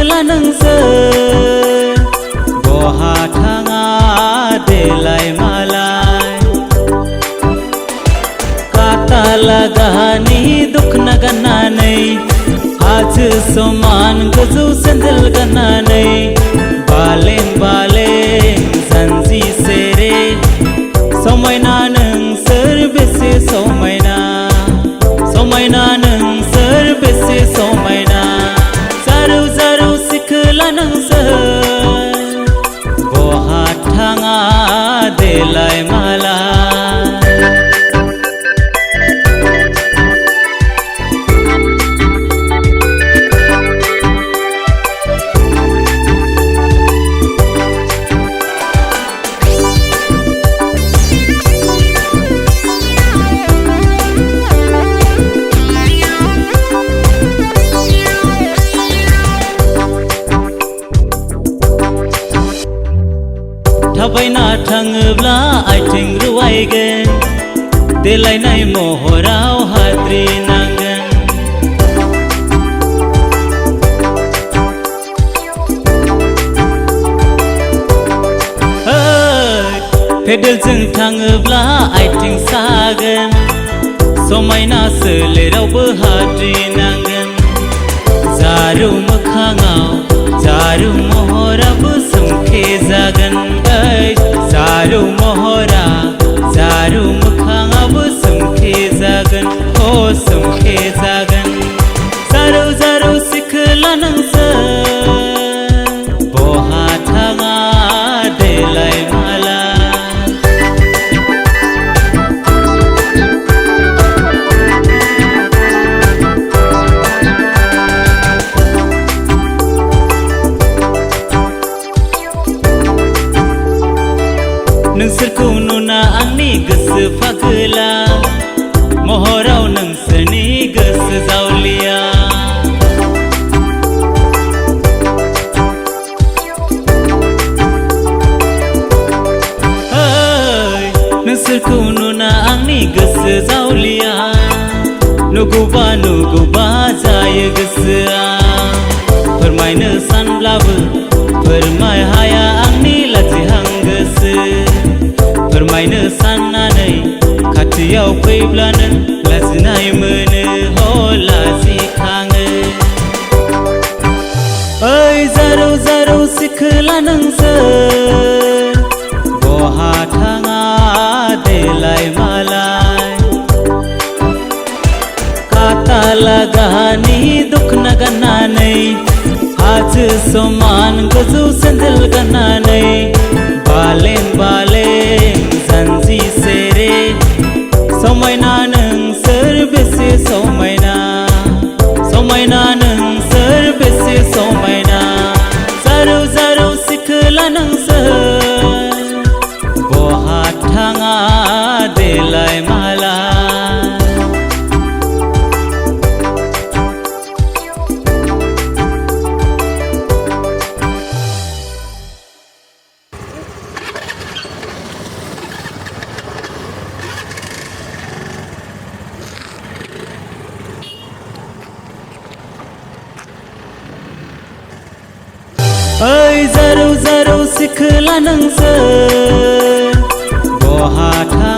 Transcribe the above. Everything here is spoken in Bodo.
सिखला नोंसोर बहा थाङा देलाय मालाय काटा लागानि दखना गाननानै हाजो समान गोजौ सेन्देल गाननानै बालें बालें जानजि सेरे समायना नोंसोर बेसे समायना समायना नोंसोर बेसे समायना जारौ जारौ सिखला नोंसोर बहा थाङा देलाय मालाय थाबायना थाङोब्ला आथिं रुवायगोन देलायनाय महराव हाद्रि नांगोन पेडेलजों थाङोब्ला आथिं सागोन समायना सोलेरावबो हाद्रि नांगोन जारौ मोखाङाव जारौ महराबो सोमखे जागोन जारौ महरा जारौ मोखाङाबो सोमखे जागोन सोमखे जागोन जारौ जारौ सिखला नोंसोर बहा थाङा देलाय मालाय नोंसोरखौ नुना आंनि गोसो फागोला महराव नोंसोरनि गोसो जावलिया नोंसोरखौ नुना आंनि गोसो जावलिया नुगौबा नुगौबा जायो गोसोआ फोरमायनो सानब्लाबो फोरमाय हाया आंनि लाजिहां गोसो फोरमायनो साननानै खाथियाव फैब्लानो लाजिनाय मोनो लाजिखाङो ओइ जारौ जारौ सिखला नोंसोर बहा थाङा देलाय मालाय काटा लागानि दखना गाननानै हाजो समान गोजौ सेन्देल गाननानै बालें बालें जानजि सेरे समायना नोंसोर बेसे समायना समायना नोंसोर बेसे समायना जारौ जारौ सिखला नोंसोर बहा थाङा देलाय मालाय ओइ जारौ जारौ सिखला नोंसोर बहा थाङा